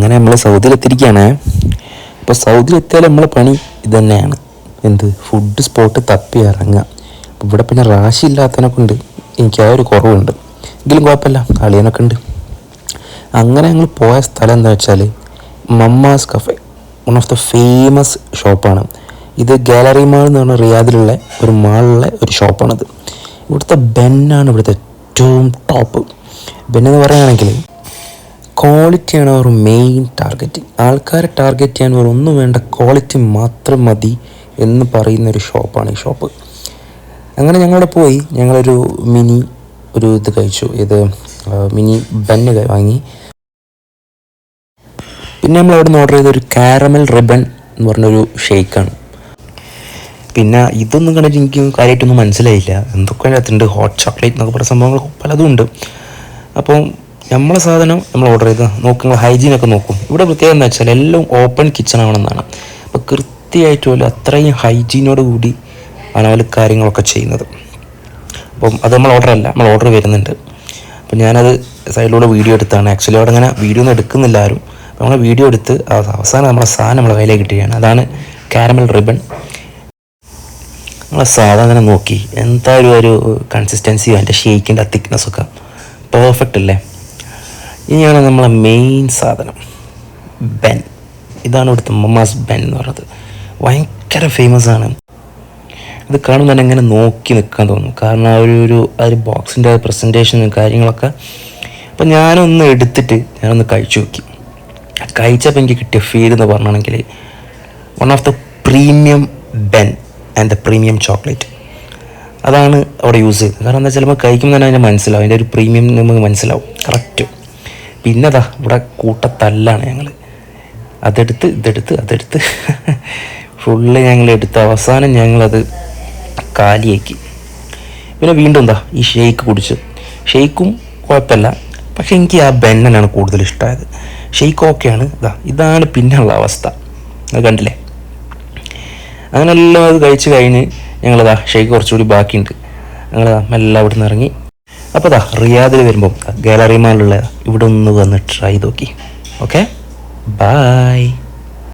അങ്ങനെ നമ്മൾ സൗദിയിലെത്തിയിരിക്കുകയാണ്. ഇപ്പോൾ സൗദിയിലെത്തിയാൽ നമ്മളെ പണി ഇത് തന്നെയാണ്, എന്ത് ഫുഡ് സ്പോട്ട് തപ്പി ഇറങ്ങുക. ഇവിടെ പിന്നെ റാശി ഇല്ലാത്തതിനെ കൊണ്ട് എനിക്ക് ആ ഒരു കുറവുണ്ട്, എങ്കിലും കുഴപ്പമില്ല, അളിയനൊക്കെ ഉണ്ട്. അങ്ങനെ ഞങ്ങൾ പോയ സ്ഥലം എന്താ വെച്ചാൽ mamma's cafe, one of the famous ഷോപ്പാണ് ഇത്. ഗാലറി മാൾ എന്ന് പറഞ്ഞ റിയാദിലുള്ള ഒരു മാളിലുള്ള ഒരു ഷോപ്പാണിത്. ഇവിടുത്തെ ബെന്നാണ് ഇവിടുത്തെ ഏറ്റവും ടോപ്പ്. ബെന്നെന്ന് പറയുകയാണെങ്കിൽ ക്വാളിറ്റിയാണ് അവർ മെയിൻ ടാർഗറ്റ്. ആൾക്കാരെ ടാർഗറ്റ് ചെയ്യാൻ വേറെ ഒന്നും വേണ്ട, ക്വാളിറ്റി മാത്രം മതി എന്ന് പറയുന്നൊരു ഷോപ്പാണ് ഈ ഷോപ്പ്. അങ്ങനെ ഞങ്ങളവിടെ പോയി ഞങ്ങളൊരു മിനി ഇത് കഴിച്ചു, മിനി ബന്ന് വാങ്ങി. പിന്നെ നമ്മൾ അവിടെ നിന്ന് ഓർഡർ ചെയ്തൊരു കാരമൽ റിബൺ എന്ന് പറഞ്ഞൊരു ഷേക്കാണ്. പിന്നെ ഇതൊന്നും കണ്ടിട്ട് എനിക്ക് കാര്യമായിട്ടൊന്നും മനസ്സിലായില്ല, എന്തൊക്കെ അതിനകത്തുണ്ട്, ഹോട്ട് ചോക്ലേറ്റ് എന്നൊക്കെ പറയുന്ന സംഭവങ്ങൾ പലതും ഉണ്ട്. അപ്പോൾ നമ്മളെ സാധനം നമ്മൾ ഓർഡർ ചെയ്ത് നോക്കുക, ഹൈജീനൊക്കെ നോക്കും. ഇവിടെ പ്രത്യേകം എന്താ വെച്ചാൽ എല്ലാം ഓപ്പൺ കിച്ചൺ ആവണമെന്നാണ്. അപ്പോൾ കൃത്യമായിട്ട് പോലെ അത്രയും ഹൈജീനോട് കൂടി ആണ് അവർ കാര്യങ്ങളൊക്കെ ചെയ്യുന്നത്. അപ്പം അത് നമ്മൾ ഓർഡറല്ല, നമ്മൾ ഓർഡർ വരുന്നുണ്ട്. അപ്പം ഞാനത് സൈഡിലൂടെ വീഡിയോ എടുത്താണ്. ആക്ച്വലി അവിടെ അങ്ങനെ വീഡിയോ ഒന്നും എടുക്കുന്നില്ല ആരും. അപ്പോൾ നമ്മൾ വീഡിയോ എടുത്ത് അവസാനം നമ്മളെ സാധനം നമ്മളെ കയ്യിലേക്ക് കിട്ടുകയാണ്. അതാണ് കാരമൽ റിബൺ. നമ്മളെ സാധനം നോക്കി എന്തായാലും ഒരു കൺസിസ്റ്റൻസിയും അതിൻ്റെ ഷേക്കിൻ്റെ തിക്നെസ്സൊക്കെ പെർഫെക്റ്റ് അല്ലേ. ഇനിയാണ് നമ്മളെ മെയിൻ സാധനം ബെൻ. ഇതാണ് ഇവിടുത്തെ മമ്മാസ് ബെൻ എന്ന് പറയുന്നത്. ഭയങ്കര ഫേമസ് ആണ്. ഇത് കാണുമ്പോൾ തന്നെ ഇങ്ങനെ നോക്കി നിൽക്കാൻ തോന്നും, കാരണം ആ ഒരു ബോക്സിൻ്റെ പ്രസൻറ്റേഷനും കാര്യങ്ങളൊക്കെ. അപ്പം ഞാനൊന്ന് എടുത്തിട്ട് ഞാനൊന്ന് കഴിച്ചു നോക്കി. കഴിച്ചപ്പോൾ എനിക്ക് കിട്ടിയ ഫീൽ എന്ന് പറഞ്ഞാണെങ്കിൽ one of the premium Ben and the premium chocolate, അതാണ് അവിടെ യൂസ് ചെയ്തത്. കാരണം എന്താ വെച്ചാൽ നമ്മൾ കഴിക്കുമ്പോൾ തന്നെ അതിന് മനസ്സിലാവും, അതിൻ്റെ ഒരു പ്രീമിയം നമുക്ക് മനസ്സിലാവും കറക്റ്റ്. പിന്നെ ഇവിടെ കൂട്ടത്തല്ലാണ് ഞങ്ങൾ, അതെടുത്ത് ഫുള്ള് ഞങ്ങളെടുത്ത് അവസാനം ഞങ്ങളത് കാലിയാക്കി. പിന്നെ വീണ്ടും ഈ ഷേക്ക് കുടിച്ചു. ഷേക്കും കുഴപ്പമില്ല, പക്ഷെ എനിക്ക് ആ ബെന്നനാണ് കൂടുതൽ ഇഷ്ടമായത്. ഷേക്ക് ഓക്കെയാണ്. ഇതാണ് പിന്നെയുള്ള അവസ്ഥ, അത് കണ്ടില്ലേ. അങ്ങനെ എല്ലാം അത് കഴിച്ച് കഴിഞ്ഞ് ഷേക്ക് കുറച്ചുകൂടി ബാക്കിയുണ്ട്. ഞങ്ങൾ മെല്ലെ അവിടെ നിന്ന് ഇറങ്ങി. അപ്പോൾ റിയാദിൽ വരുമ്പം ഗാലറി മാളിലുള്ള ഇവിടെ ഒന്ന് വന്ന് ട്രൈ നോക്കി. Okay, by.